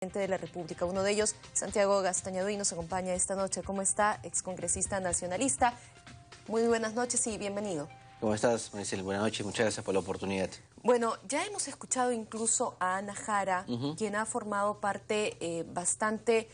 De la República. Uno de ellos, Santiago Gastañaduy, nos acompaña esta noche. ¿Cómo está? Excongresista nacionalista. Muy buenas noches y bienvenido. ¿Cómo estás, Maricel? Buenas noches, muchas gracias por la oportunidad. Bueno, ya hemos escuchado incluso a Ana Jara, quien ha formado parte bastante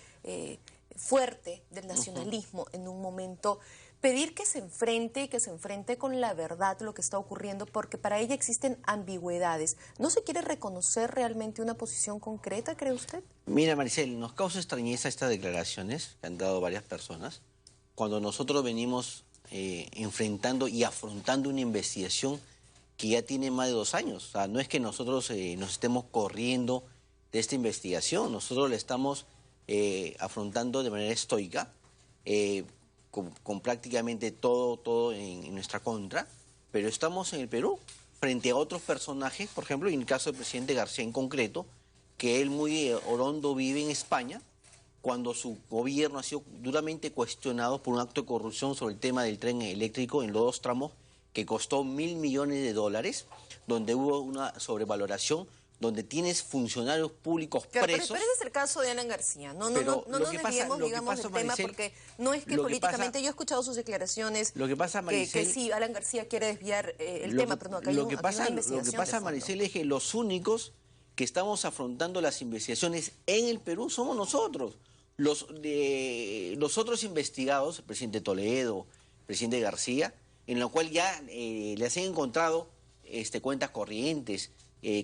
fuerte del nacionalismo en un momento, pedir que se enfrente con la verdad lo que está ocurriendo, porque para ella existen ambigüedades. ¿No se quiere reconocer realmente una posición concreta, cree usted? Mira, Maricel, nos causa extrañeza estas declaraciones que han dado varias personas, cuando nosotros venimos enfrentando y afrontando una investigación que ya tiene más de 2 años. O sea, no es que nosotros nos estemos corriendo de esta investigación, nosotros la estamos afrontando de manera estoica, con prácticamente todo en nuestra contra, pero estamos en el Perú frente a otros personajes, por ejemplo, en el caso del presidente García en concreto, que él muy orondo vive en España, cuando su gobierno ha sido duramente cuestionado por un acto de corrupción sobre el tema del tren eléctrico en los 2 tramos, que costó $1.000 millones, donde hubo una sobrevaloración, donde tienes funcionarios públicos presos. Pero ese es el caso de Alan García. No nos desviemos, digamos, del tema, porque no es que políticamente... Yo he escuchado sus declaraciones que sí, Alan García quiere desviar el tema, pero no, acá hay una investigación. Lo que pasa, Maricel, es que los únicos que estamos afrontando las investigaciones en el Perú somos nosotros. Los otros investigados, el presidente Toledo, el presidente García, en lo cual ya les han encontrado cuentas corrientes,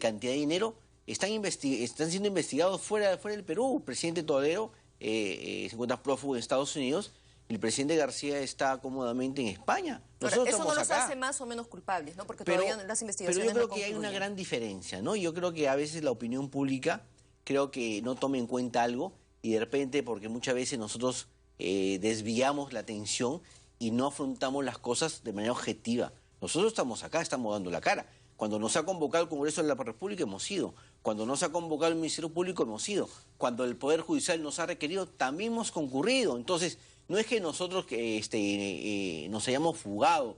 cantidad de dinero, están siendo investigados fuera del Perú. El presidente Toledo se encuentra prófugo en Estados Unidos y el presidente García está cómodamente en España. Ahora, eso no los hace más o menos culpables, ¿no? Porque todavía las investigaciones Pero yo creo que hay una gran diferencia, ¿no? Yo creo que a veces la opinión pública creo que no toma en cuenta algo y de repente, porque muchas veces nosotros desviamos la atención y no afrontamos las cosas de manera objetiva. Nosotros estamos acá, estamos dando la cara. Cuando nos ha convocado el Congreso de la República hemos ido. Cuando nos ha convocado el Ministerio Público hemos ido. Cuando el Poder Judicial nos ha requerido también hemos concurrido. Entonces, no es que nosotros nos hayamos fugado,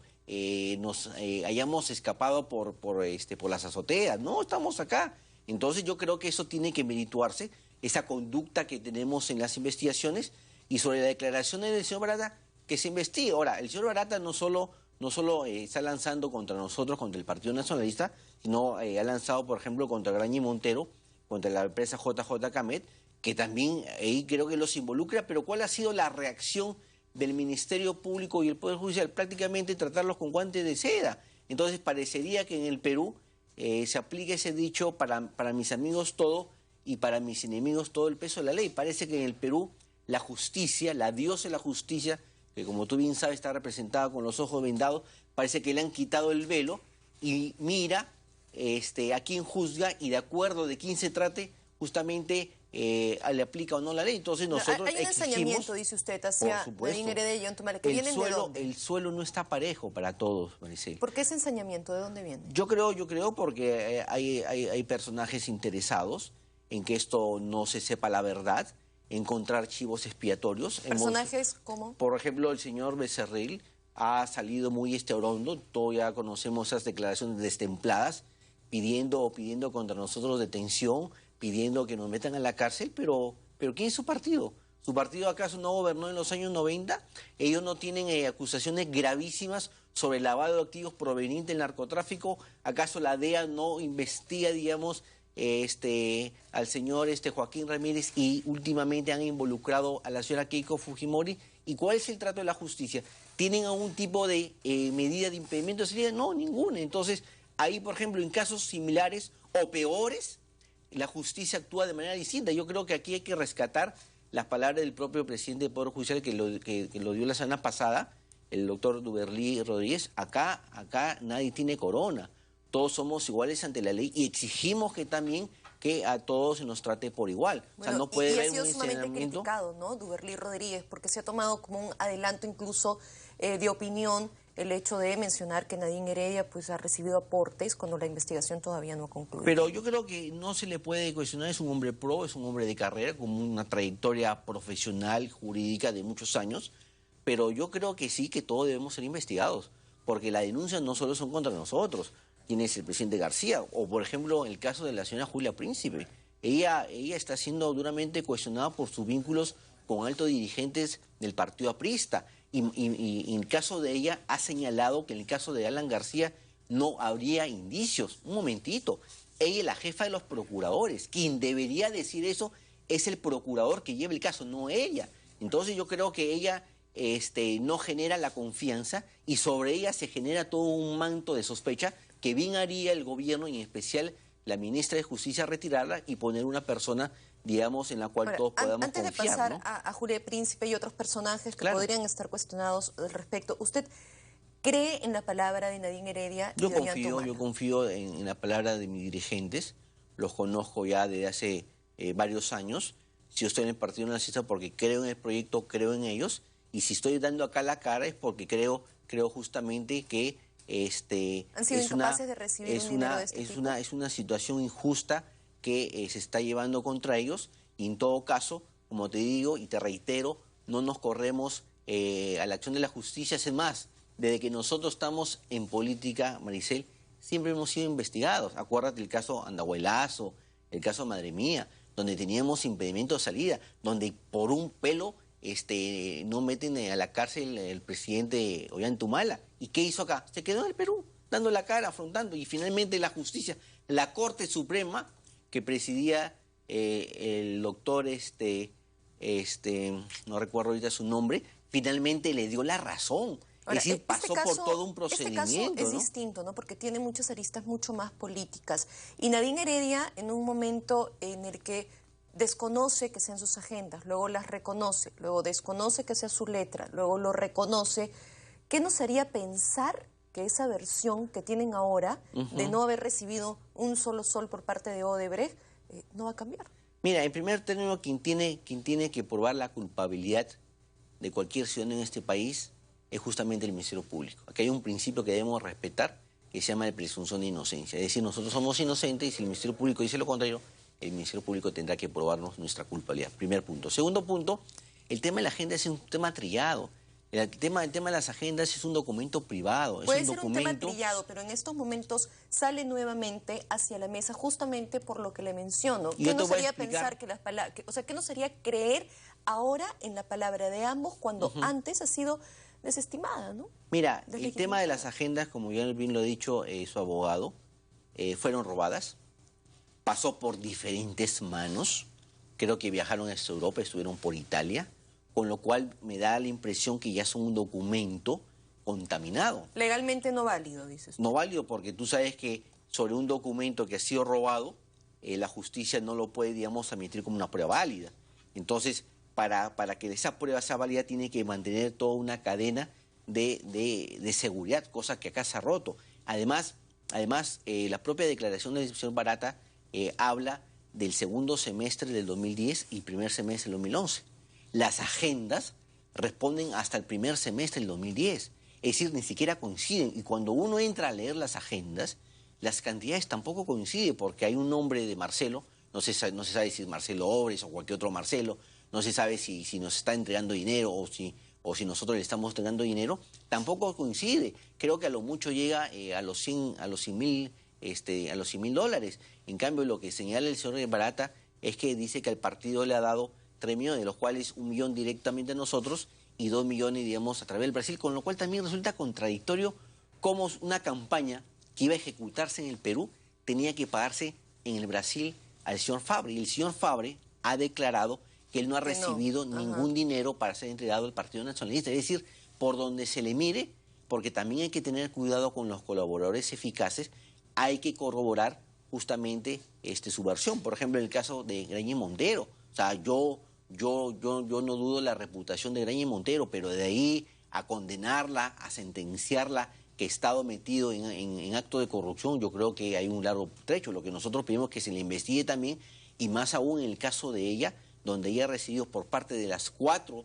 nos hayamos escapado por las azoteas. No, estamos acá. Entonces yo creo que eso tiene que merituarse, esa conducta que tenemos en las investigaciones, y sobre la declaración del señor Barata, que se investigue. Ahora, el señor Barata no solo está lanzando contra nosotros, contra el Partido Nacionalista, sino ha lanzado, por ejemplo, contra Graña y Montero, contra la empresa JJ Camet, que también ahí creo que los involucra. Pero ¿cuál ha sido la reacción del Ministerio Público y el Poder Judicial? Prácticamente tratarlos con guantes de seda. Entonces parecería que en el Perú se aplica ese dicho: para mis amigos todo y para mis enemigos todo el peso de la ley. Parece que en el Perú la justicia, la diosa de la justicia, que como tú bien sabes está representada con los ojos vendados, parece que le han quitado el velo y mira a quién juzga, y de acuerdo de quién se trate, justamente le aplica o no la ley. Entonces nosotros hay un ensañamiento, dice usted, hacia Nadine Heredia y John Tumala, que vienen ¿de dónde? El suelo no está parejo para todos, Maricel. ¿Por qué ese ensañamiento? ¿De dónde viene? Yo creo porque hay personajes interesados en que esto no se sepa la verdad, encontrar chivos expiatorios. ¿Personajes cómo? Por ejemplo, el señor Becerril ha salido muy orondo. Todos ya conocemos esas declaraciones destempladas, pidiendo contra nosotros detención, pidiendo que nos metan a la cárcel. Pero ¿quién es su partido? ¿Su partido acaso no gobernó en los años 90? Ellos no tienen acusaciones gravísimas sobre el lavado de activos proveniente del narcotráfico. ¿Acaso la DEA no investiga, digamos, al señor Joaquín Ramírez, y últimamente han involucrado a la señora Keiko Fujimori? ¿Y cuál es el trato de la justicia? ¿Tienen algún tipo de medida de impedimento? No, ninguna. Entonces, ahí, por ejemplo, en casos similares o peores, la justicia actúa de manera distinta. Yo creo que aquí hay que rescatar las palabras del propio presidente del Poder Judicial, que lo dio la semana pasada, el doctor Duberlí Rodríguez. Acá nadie tiene corona. Todos somos iguales ante la ley y exigimos que también que a todos se nos trate por igual. Bueno, o sea, no puede haber un ensañamiento. Ha sido sumamente criticado, ¿no?, Duberlí Rodríguez, porque se ha tomado como un adelanto incluso de opinión el hecho de mencionar que Nadine Heredia pues ha recibido aportes cuando la investigación todavía no ha concluido. Pero yo creo que no se le puede cuestionar. Es un hombre pro, es un hombre de carrera, con una trayectoria profesional, jurídica de muchos años, pero yo creo que sí, que todos debemos ser investigados, porque las denuncias no solo son contra nosotros. ¿Quién es el presidente García? O, por ejemplo, el caso de la señora Julia Príncipe. ella está siendo duramente cuestionada por sus vínculos con altos dirigentes del partido aprista. Y en el caso de ella ha señalado que en el caso de Alan García no habría indicios. Un momentito, ella es la jefa de los procuradores. Quien debería decir eso es el procurador que lleva el caso, no ella. Entonces yo creo que ella no genera la confianza y sobre ella se genera todo un manto de sospecha que bien haría el gobierno, y en especial la ministra de Justicia, retirarla y poner una persona, digamos, en la cual Ahora, todos podamos antes confiar, de pasar ¿no? a Julia Príncipe y otros personajes que Claro. podrían estar cuestionados al respecto, ¿usted cree en la palabra de Nadine Heredia y de Ollanta Yo confío en la palabra de mis dirigentes, los conozco ya desde hace varios años. Si yo estoy en el Partido Nacionalista porque creo en el proyecto, creo en ellos, y si estoy dando acá la cara es porque creo justamente que han sido incapaces de recibir un dinero de este tipo. es una situación injusta que se está llevando contra ellos, y en todo caso, como te digo y te reitero, no nos corremos a la acción de la justicia. Es más, desde que nosotros estamos en política, Maricel, siempre hemos sido investigados. Acuérdate el caso Andahuaylazo, el caso Madre Mía, donde teníamos impedimento de salida, donde por un pelo no meten a la cárcel el presidente Ollanta Humala. ¿Y qué hizo acá? Se quedó en el Perú, dando la cara, afrontando, y finalmente la justicia, la Corte Suprema, que presidía el doctor, no recuerdo ahorita su nombre, finalmente le dio la razón. Ahora, es decir, pasó por todo un procedimiento. Este caso es ¿no? distinto, ¿no? Porque tiene muchas aristas mucho más políticas. Y Nadine Heredia, en un momento en el que desconoce que sean sus agendas, luego las reconoce, luego desconoce que sea su letra, luego lo reconoce, ¿qué nos haría pensar que esa versión que tienen ahora de no haber recibido un solo sol por parte de Odebrecht no va a cambiar? Mira, en primer término, quien tiene que probar la culpabilidad de cualquier ciudadano en este país es justamente el Ministerio Público. Aquí hay un principio que debemos respetar, que se llama la presunción de inocencia. Es decir, nosotros somos inocentes y si el Ministerio Público dice lo contrario, el Ministerio Público tendrá que probarnos nuestra culpabilidad. Primer punto. Segundo punto, el tema de la agenda es un tema trillado. El tema de las agendas es un documento privado. Puede ser un tema trillado, pero en estos momentos sale nuevamente hacia la mesa justamente por lo que le menciono. ¿Qué nos haría pensar que las palabras, qué nos haría creer ahora en la palabra de ambos cuando antes ha sido desestimada, ¿no? Mira, el tema de las agendas, como ya bien lo ha dicho su abogado, fueron robadas, pasó por diferentes manos, creo que viajaron a Europa, estuvieron por Italia, con lo cual me da la impresión que ya son un documento contaminado. Legalmente no válido, dices. No válido porque tú sabes que sobre un documento que ha sido robado, la justicia no lo puede, digamos, admitir como una prueba válida. Entonces, para que esa prueba sea válida, tiene que mantener toda una cadena de seguridad, cosa que acá se ha roto. Además, la propia declaración del señor Barata habla del segundo semestre del 2010 y primer semestre del 2011. Las agendas responden hasta el primer semestre del 2010. Es decir, ni siquiera coinciden. Y cuando uno entra a leer las agendas, las cantidades tampoco coinciden, porque hay un nombre de Marcelo, no se sabe si es Marcelo Obres o cualquier otro Marcelo, no se sabe si nos está entregando dinero o si nosotros le estamos entregando dinero, tampoco coincide. Creo que a lo mucho llega a los 100 mil dólares. En cambio, lo que señala el señor Barata es que dice que al partido le ha dado 3 millones, de los cuales 1 millón directamente a nosotros y 2 millones, digamos, a través del Brasil, con lo cual también resulta contradictorio cómo una campaña que iba a ejecutarse en el Perú tenía que pagarse en el Brasil al señor Fabre. Y el señor Fabre ha declarado que él no ha recibido ningún dinero para ser entregado al Partido Nacionalista. Es decir, por donde se le mire, porque también hay que tener cuidado con los colaboradores eficaces, hay que corroborar justamente su versión. Por ejemplo, en el caso de Graña Montero. O sea, yo no dudo la reputación de Graña Montero, pero de ahí a condenarla, a sentenciarla, que ha estado metido en acto de corrupción, yo creo que hay un largo trecho. Lo que nosotros pedimos es que se le investigue también, y más aún en el caso de ella, donde ella ha recibido por parte de las cuatro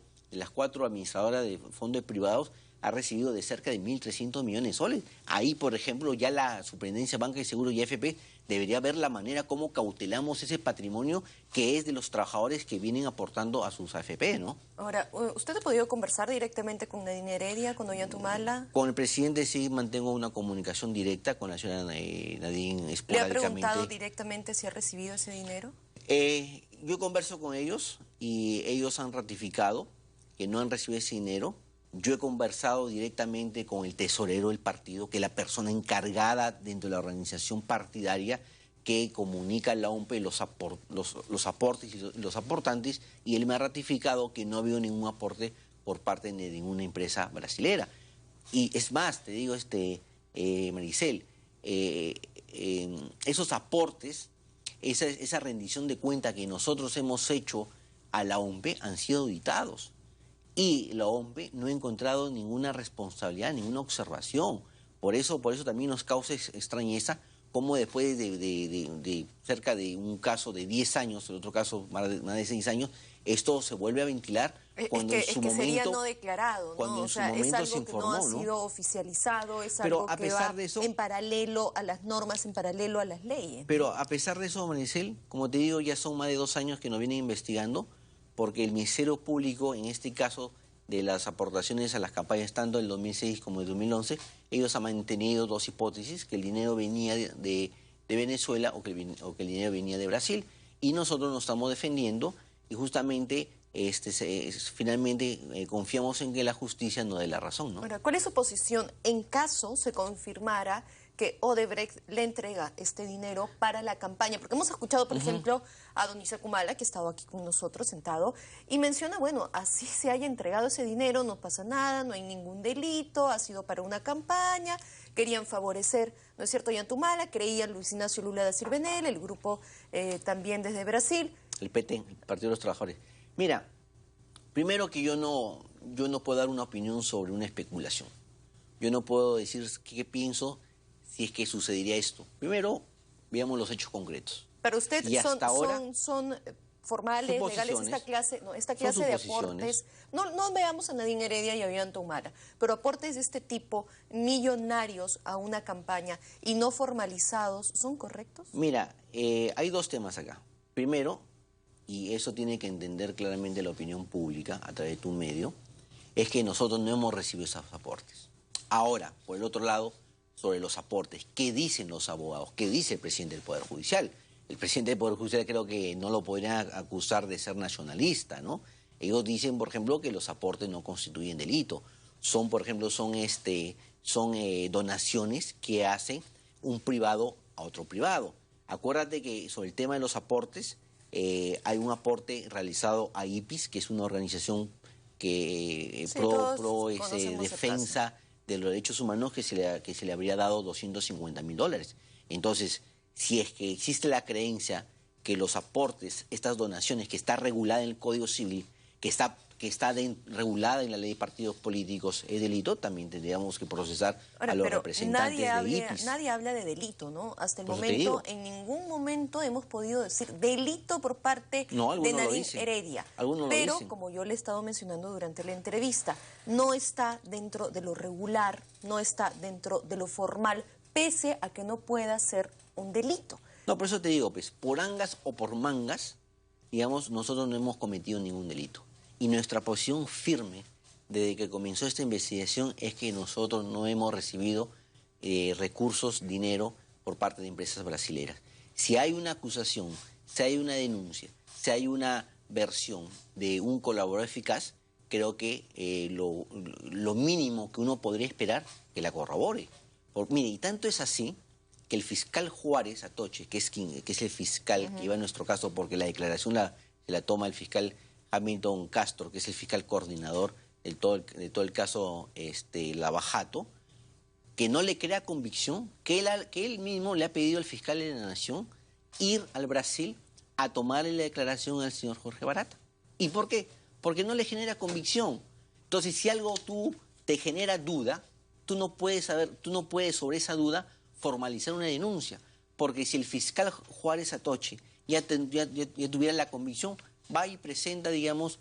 administradoras de fondos privados, ha recibido de cerca de 1.300 millones de soles. Ahí, por ejemplo, ya la Superintendencia de Banca y Seguro y AFP debería ver la manera como cautelamos ese patrimonio que es de los trabajadores que vienen aportando a sus AFP, ¿no? Ahora, ¿usted ha podido conversar directamente con Nadine Heredia, con Ollanta Humala? Con el presidente sí mantengo una comunicación directa con la señora Nadine esporádicamente. ¿Le ha preguntado directamente si ha recibido ese dinero? Yo converso con ellos y ellos han ratificado que no han recibido ese dinero. Yo he conversado directamente con el tesorero del partido, que es la persona encargada dentro de la organización partidaria que comunica a la OMPE los aportes y los aportantes, y él me ha ratificado que no ha habido ningún aporte por parte de ninguna empresa brasilera. Y es más, te digo, Maricel, esos aportes, esa rendición de cuenta que nosotros hemos hecho a la OMPE han sido auditados. Y la OMPE no ha encontrado ninguna responsabilidad, ninguna observación. Por eso también nos causa extrañeza cómo después de cerca de un caso de 10 años, el otro caso más de 6 años, esto se vuelve a ventilar cuando en su momento... sería no declarado, ¿no? Cuando o en su sea, momento es algo se informó, que no ha sido oficializado, es pero algo a que pesar va de eso, en paralelo a las normas, en paralelo a las leyes. Pero a pesar de eso, Maricel, como te digo, ya son más de 2 años que nos vienen investigando, porque el Ministerio Público, en este caso de las aportaciones a las campañas, tanto del 2006 como del 2011, ellos han mantenido 2 hipótesis, que el dinero venía de Venezuela o que el dinero venía de Brasil, y nosotros nos estamos defendiendo y justamente finalmente confiamos en que la justicia nos dé la razón, ¿no? Ahora, ¿cuál es su posición en caso se confirmara que Odebrecht le entrega este dinero para la campaña? Porque hemos escuchado, por ejemplo, a don Isaac Humala, que estaba aquí con nosotros sentado, y menciona, bueno, así se haya entregado ese dinero, no pasa nada, no hay ningún delito, ha sido para una campaña, querían favorecer, ¿no es cierto?, Humala, creía Luis Ignacio Lula da Silva, el grupo también desde Brasil. El PT, el Partido de los Trabajadores. Mira, primero que yo no puedo dar una opinión sobre una especulación. Yo no puedo decir qué pienso si es que sucedería esto. Primero, veamos los hechos concretos. Pero ustedes son formales, legales, esta clase de aportes. No veamos a Nadine Heredia y a Ollanta Humala, pero aportes de este tipo, millonarios a una campaña y no formalizados, ¿son correctos? Mira, hay 2 temas acá. Primero, y eso tiene que entender claramente la opinión pública a través de tu medio, es que nosotros no hemos recibido esos aportes. Ahora, por el otro lado, sobre los aportes, ¿qué dicen los abogados? ¿Qué dice el presidente del Poder Judicial? El presidente del Poder Judicial creo que no lo podrían acusar de ser nacionalista, ¿no? Ellos dicen, por ejemplo, que los aportes no constituyen delito. Son, por ejemplo, son donaciones que hace un privado a otro privado. Acuérdate que sobre el tema de los aportes, hay un aporte realizado a IPIS, que es una organización que pro defensa de los derechos humanos, que se le habría dado $250.000. Entonces, si es que existe la creencia que los aportes, estas donaciones, que está regulada en el Código Civil, que está regulada en la ley de partidos políticos, es delito, también tendríamos que procesar a los representantes de IPIS. Nadie habla de delito, ¿no? Hasta el momento, en ningún momento hemos podido decir delito por parte de Nadine Heredia. Pero, como yo le he estado mencionando durante la entrevista, no está dentro de lo regular, no está dentro de lo formal, pese a que no pueda ser un delito. No, por eso te digo, pues, por angas o por mangas, digamos, nosotros no hemos cometido ningún delito. Y nuestra posición firme desde que comenzó esta investigación es que nosotros no hemos recibido recursos, dinero por parte de empresas brasileras. Si hay una acusación, si hay una denuncia, si hay una versión de un colaborador eficaz, creo que lo mínimo que uno podría esperar que la corrobore. Mire, y tanto es así que el fiscal Juárez Atoche, que es el fiscal que iba en nuestro caso, porque la declaración se la toma el fiscal Hamilton Castro, que es el fiscal coordinador de todo el caso Lavajato, que no le crea convicción, que él mismo le ha pedido al fiscal de la Nación ir al Brasil a tomarle la declaración al señor Jorge Barata. ¿Y por qué? Porque no le genera convicción. Entonces, si algo te genera duda, tú no puedes sobre esa duda formalizar una denuncia. Porque si el fiscal Juárez Atoche ya tuviera la convicción, va y presenta, digamos,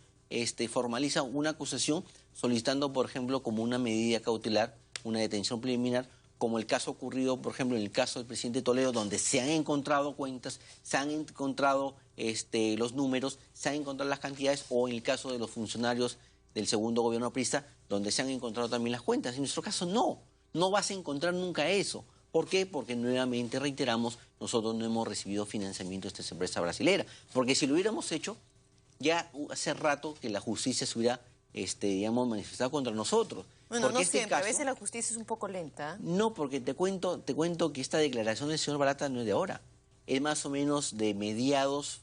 formaliza una acusación solicitando, por ejemplo, como una medida cautelar, una detención preliminar, como el caso ocurrido, por ejemplo, en el caso del presidente Toledo, donde se han encontrado cuentas, se han encontrado los números, se han encontrado las cantidades, o en el caso de los funcionarios del segundo gobierno aprista, donde se han encontrado también las cuentas. En nuestro caso no vas a encontrar nunca eso. ¿Por qué? Porque nuevamente reiteramos, nosotros no hemos recibido financiamiento de esta empresa brasilera. Porque si lo hubiéramos hecho, ya hace rato que la justicia se hubiera, digamos, manifestado contra nosotros. Bueno, porque no siempre, a veces la justicia es un poco lenta. No, porque te cuento que esta declaración del señor Barata no es de ahora. Es más o menos de mediados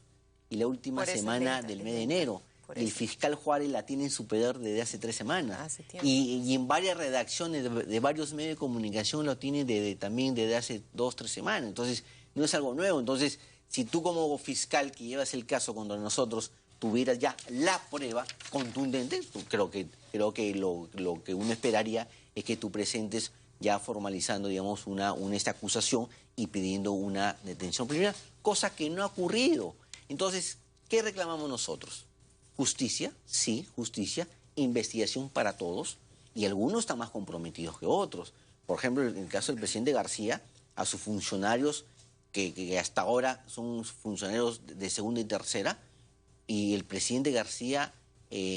y la última semana del mes de enero. El fiscal Juárez la tiene en su poder desde hace 3 semanas. Hace tiempo. Y en varias redacciones de varios medios de comunicación lo tiene también desde hace 2 o 3 semanas. Entonces, no es algo nuevo. Entonces, si tú como fiscal que llevas el caso contra nosotros tuvieras ya la prueba contundente, creo que lo que uno esperaría es que tú presentes ya formalizando, digamos, esta acusación y pidiendo una detención preliminar, cosa que no ha ocurrido. Entonces, ¿qué reclamamos nosotros? Justicia, sí, justicia, investigación para todos, y algunos están más comprometidos que otros. Por ejemplo, en el caso del presidente García, a sus funcionarios, que hasta ahora son funcionarios de segunda y tercera, y el presidente García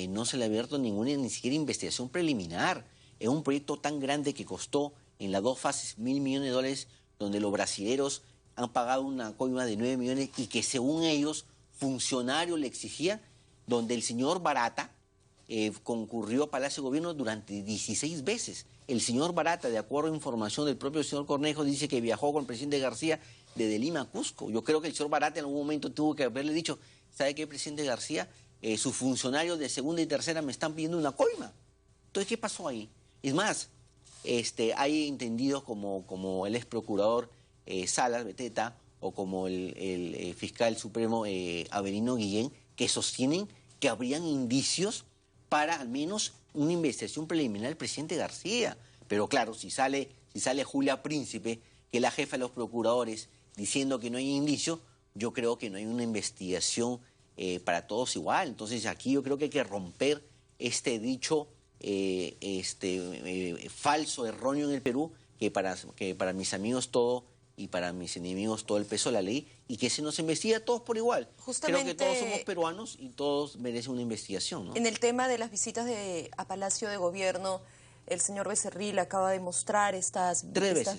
no se le ha abierto ninguna, ni siquiera investigación preliminar. Es un proyecto tan grande que costó en las 2 fases $1.000 millones, donde los brasileros han pagado una coima de 9 millones y que según ellos, funcionarios le exigían, donde el señor Barata concurrió a Palacio de Gobierno durante 16 veces. El señor Barata, de acuerdo a información del propio señor Cornejo, dice que viajó con el presidente García desde Lima a Cusco. Yo creo que el señor Barata en algún momento tuvo que haberle dicho, ¿sabe qué, presidente García? Sus funcionarios de segunda y tercera me están pidiendo una coima. Entonces, ¿qué pasó ahí? Es más, hay entendidos como el ex procurador Salas Beteta o como el fiscal supremo Avelino Guillén, que sostienen que habrían indicios para al menos una investigación preliminar del presidente García. Pero claro, si sale Julia Príncipe, que es la jefa de los procuradores, diciendo que no hay indicios, yo creo que no hay una investigación para todos igual. Entonces aquí yo creo que hay que romper este dicho falso, erróneo en el Perú, que para mis amigos todo y para mis enemigos todo el peso de la ley, y que se nos investiga a todos por igual. Justamente, creo que todos somos peruanos y todos merecen una investigación, ¿no? En el tema de las visitas a Palacio de Gobierno, el señor Becerril acaba de mostrar estas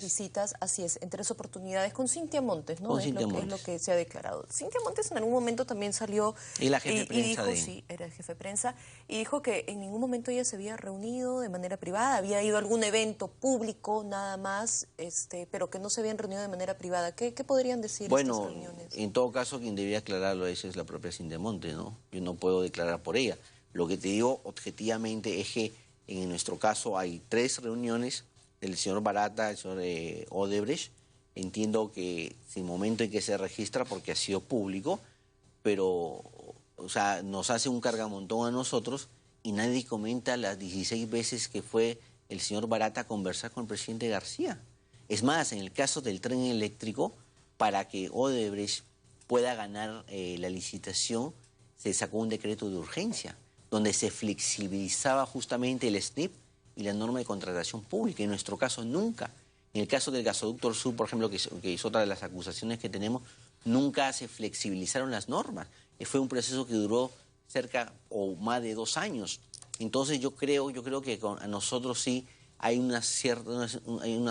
visitas, así es, en 3 oportunidades con Cintia Montes, ¿no? Es lo que se ha declarado. Cintia Montes en algún momento también salió y la jefe de prensa dijo, sí, era el jefe de prensa, y dijo que en ningún momento ella se había reunido de manera privada, había ido a algún evento público nada más, pero que no se habían reunido de manera privada. ¿Qué podrían decir estas reuniones? Bueno, en todo caso quien debía aclararlo eso es la propia Cintia Montes, ¿no? Yo no puedo declarar por ella. Lo que te digo objetivamente es que en nuestro caso hay 3 reuniones del señor Barata, el señor Odebrecht. Entiendo que sin momento en que se registra porque ha sido público, pero o sea, nos hace un cargamontón a nosotros y nadie comenta las 16 veces que fue el señor Barata a conversar con el presidente García. Es más, en el caso del tren eléctrico, para que Odebrecht pueda ganar la licitación, se sacó un decreto de urgencia, donde se flexibilizaba justamente el SNIP y la norma de contratación pública. En nuestro caso, nunca. En el caso del gasoducto del sur, por ejemplo, que es otra de las acusaciones que tenemos, nunca se flexibilizaron las normas. Fue un proceso que duró cerca o más de 2 años. Entonces yo creo que a nosotros sí hay una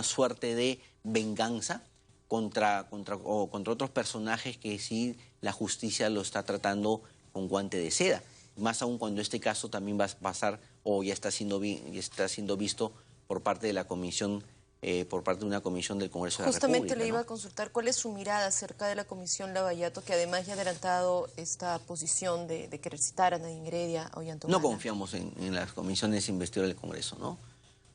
suerte de venganza contra otros personajes que sí la justicia lo está tratando con guante de seda. Más aún cuando este caso también va a pasar o ya está siendo visto por parte de la comisión, por parte de una comisión del Congreso de la República. Justamente le iba a consultar cuál es su mirada acerca de la comisión Lavallato, que además ya ha adelantado esta posición de querer citar a Nadine Heredia o Ollantaytamala. No confiamos en las comisiones investigadoras del Congreso, ¿no?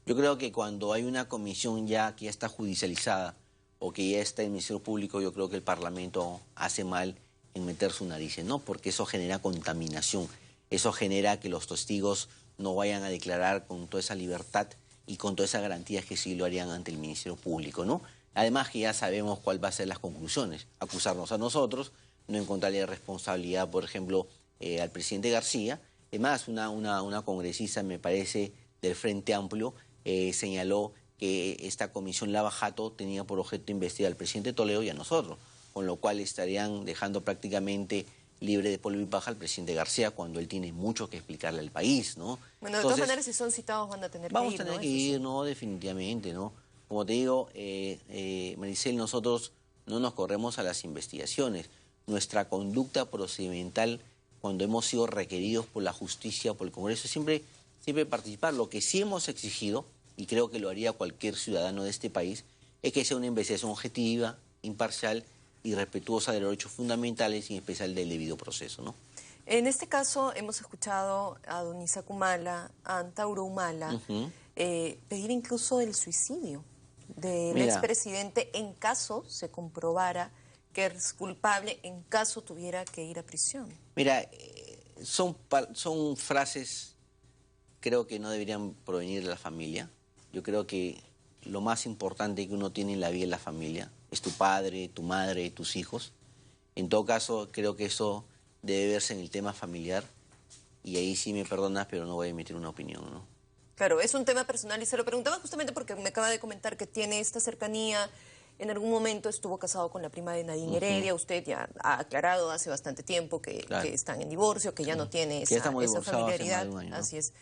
Yo creo que cuando hay una comisión que ya está judicializada o que ya está en el Ministerio Público, yo creo que el Parlamento hace mal en meter sus narices, ¿no? Porque eso genera contaminación. Eso genera que los testigos no vayan a declarar con toda esa libertad y con todas esas garantías que sí lo harían ante el Ministerio Público, ¿no? Además que ya sabemos cuál va a ser las conclusiones. Acusarnos a nosotros, no encontrarle responsabilidad, por ejemplo, al presidente García. Además, una congresista, me parece, del Frente Amplio, señaló que esta comisión Lavallato tenía por objeto investigar al presidente Toledo y a nosotros, con lo cual estarían dejando prácticamente libre de polvo y paja al presidente García cuando él tiene mucho que explicarle al país, ¿no? Bueno, de todas maneras, si son citados van a tener que ir, Vamos a tener que ir, ¿no? Definitivamente, ¿no? como te digo, Maricel, nosotros no nos corremos a las investigaciones. Nuestra conducta procedimental, cuando hemos sido requeridos por la justicia, por el Congreso, siempre participar. Lo que sí hemos exigido, y creo que lo haría cualquier ciudadano de este país, es que sea una investigación objetiva, imparcial y respetuosa de los derechos fundamentales y en especial del debido proceso, ¿no? En este caso hemos escuchado a don Isaac Humala, a Antauro Humala, pedir incluso el suicidio del expresidente en caso se comprobara que es culpable, en caso tuviera que ir a prisión. Mira, son frases, creo que no deberían provenir de la familia. Yo creo que lo más importante que uno tiene en la vida es la familia. Es tu padre, tu madre, tus hijos. En todo caso, creo que eso debe verse en el tema familiar. Y ahí sí me perdonas, pero no voy a emitir una opinión, ¿no? Claro, es un tema personal y se lo preguntaba justamente porque me acaba de comentar que tiene esta cercanía. En algún momento estuvo casado con la prima de Nadine Heredia. Usted ya ha aclarado hace bastante tiempo que están en divorcio, que ya no tiene esa familiaridad. Hace más de un año, ¿no? Así es.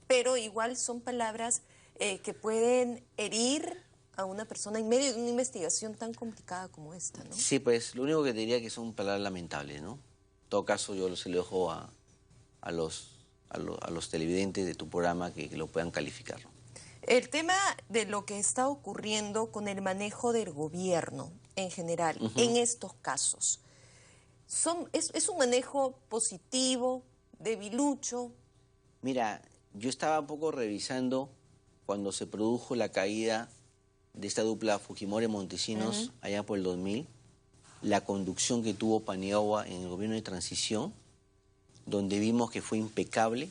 Pero igual son palabras que pueden herir a una persona en medio de una investigación tan complicada como esta, ¿no? Sí, pues lo único que te diría es que son palabras lamentables, ¿no? En todo caso, yo se lo dejo a los televidentes de tu programa que lo puedan calificar, ¿no? El tema de lo que está ocurriendo con el manejo del gobierno en general, en estos casos, ¿es un manejo positivo, debilucho? Mira, yo estaba un poco revisando cuando se produjo la caída de esta dupla Fujimori-Montesinos allá por el 2000, la conducción que tuvo Paniagua en el gobierno de transición, donde vimos que fue impecable,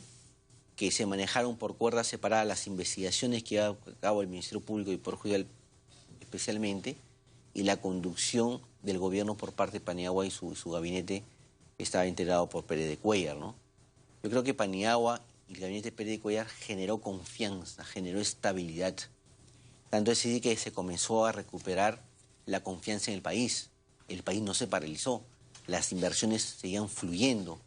que se manejaron por cuerdas separadas las investigaciones que llevaba a cabo el Ministerio Público y Poder Judicial especialmente, y la conducción del gobierno por parte de Paniagua y su gabinete estaba integrado por Pérez de Cuéllar, ¿no? Yo creo que Paniagua y el gabinete de Pérez de Cuéllar generó confianza, generó estabilidad. Tanto es así que se comenzó a recuperar la confianza en el país. El país no se paralizó, las inversiones seguían fluyendo.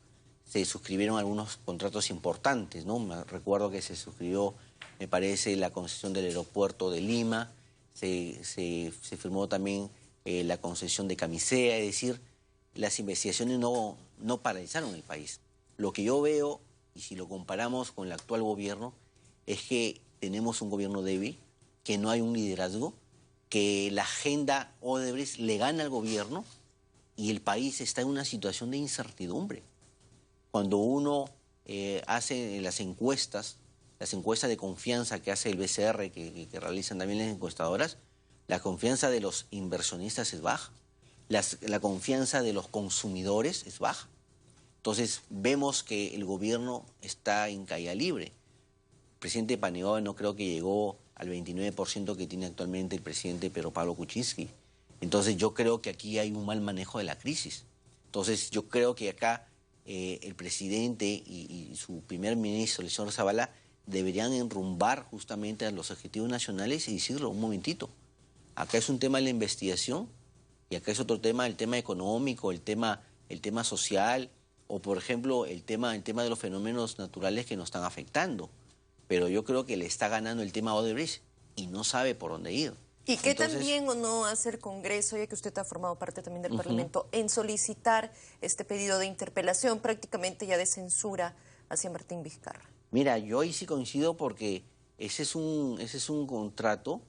Se suscribieron algunos contratos importantes, ¿no? Me recuerdo que se suscribió, me parece, la concesión del aeropuerto de Lima, se firmó también la concesión de Camisea, es decir, las investigaciones no paralizaron el país. Lo que yo veo, y si lo comparamos con el actual gobierno, es que tenemos un gobierno débil, que no hay un liderazgo, que la agenda Odebrecht le gana al gobierno y el país está en una situación de incertidumbre. Cuando uno hace las encuestas de confianza que hace el BCR, que realizan también las encuestadoras, la confianza de los inversionistas es baja, la confianza de los consumidores es baja. Entonces vemos que el gobierno está en caída libre. El presidente Paniagua no creo que llegó al 29% que tiene actualmente el presidente Pedro Pablo Kuczynski. Entonces yo creo que aquí hay un mal manejo de la crisis. Entonces yo creo que acá el presidente y su primer ministro, el señor Zavala, deberían enrumbar justamente a los objetivos nacionales y decirlo un momentito. Acá es un tema de la investigación y acá es otro tema, el tema económico, el tema social o, por ejemplo, el tema de los fenómenos naturales que nos están afectando. Pero yo creo que le está ganando el tema Odebrecht y no sabe por dónde ir. ¿Y qué también o no hace el Congreso, ya que usted ha formado parte también del Parlamento, en solicitar este pedido de interpelación, prácticamente ya de censura hacia Martín Vizcarra? Mira, yo ahí sí coincido porque ese es un contrato,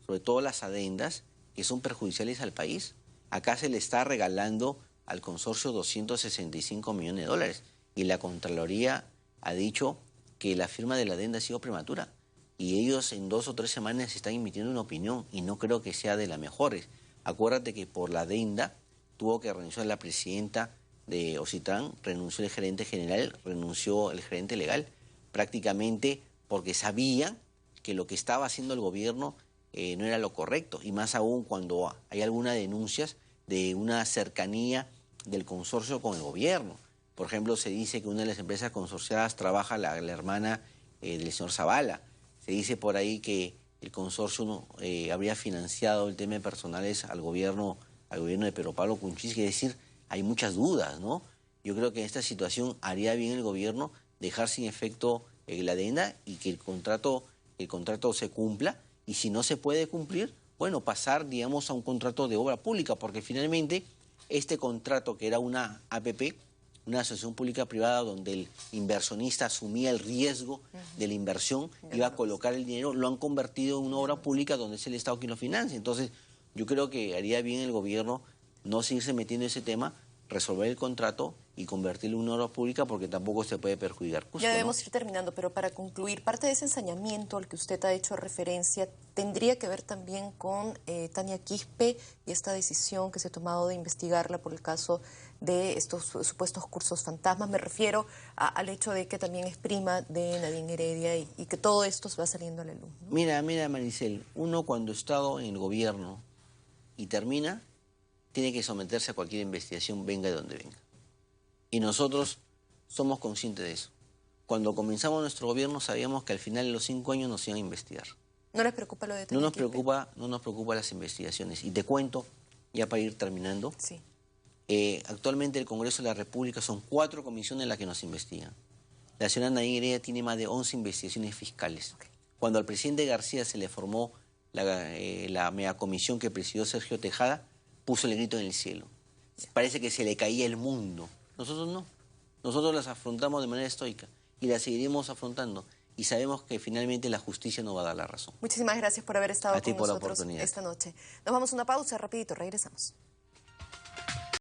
sobre todo las adendas, que son perjudiciales al país. Acá se le está regalando al consorcio 265 millones de dólares y la Contraloría ha dicho que la firma de la adenda ha sido prematura. Y ellos en 2 o 3 semanas están emitiendo una opinión y no creo que sea de las mejores. Acuérdate que por la adenda tuvo que renunciar la presidenta de Ocitran, renunció el gerente general, renunció el gerente legal, prácticamente porque sabían que lo que estaba haciendo el gobierno no era lo correcto. Y más aún cuando hay algunas denuncias de una cercanía del consorcio con el gobierno. Por ejemplo, se dice que una de las empresas consorciadas trabaja la hermana del señor Zavala. Se dice por ahí que el consorcio habría financiado el tema de personales al gobierno de Pedro Pablo Kuczynski. Es decir, hay muchas dudas, ¿no? Yo creo que en esta situación haría bien el gobierno dejar sin efecto la adenda y que el contrato se cumpla Y si no se puede cumplir, bueno, pasar, digamos, a un contrato de obra pública, porque finalmente este contrato, que era una APP, una asociación pública privada donde el inversionista asumía el riesgo de la inversión, iba a colocar el dinero, lo han convertido en una obra pública donde es el Estado quien lo financia. Entonces, yo creo que haría bien el gobierno no seguirse metiendo en ese tema, resolver el contrato y convertirlo en una obra pública, porque tampoco se puede perjudicar. Justo, ya debemos ir terminando, pero para concluir, parte de ese ensañamiento al que usted ha hecho referencia tendría que ver también con Tania Quispe y esta decisión que se ha tomado de investigarla por el caso de estos supuestos cursos fantasmas. Me refiero al hecho de que también es prima de Nadine Heredia y que todo esto se va saliendo a la luz, ¿no? Mira, Maricel, uno cuando ha estado en el gobierno y termina, tiene que someterse a cualquier investigación, venga de donde venga. Y nosotros somos conscientes de eso. Cuando comenzamos nuestro gobierno sabíamos que al final de los 5 años nos iban a investigar. ¿No les preocupa lo de Tania No nos preocupa las investigaciones. Y te cuento, ya para ir terminando, sí. Actualmente el Congreso de la República son 4 comisiones las que nos investigan. La señora Nadine Heredia tiene más de 11 investigaciones fiscales. Okay. Cuando al presidente García se le formó la megacomisión que presidió Sergio Tejada, puso el grito en el cielo. Parece que se le caía el mundo. Nosotros no. Nosotros las afrontamos de manera estoica y las seguiremos afrontando. Y sabemos que finalmente la justicia nos va a dar la razón. Muchísimas gracias por haber estado con nosotros esta noche. Nos vamos a una pausa, rapidito, regresamos.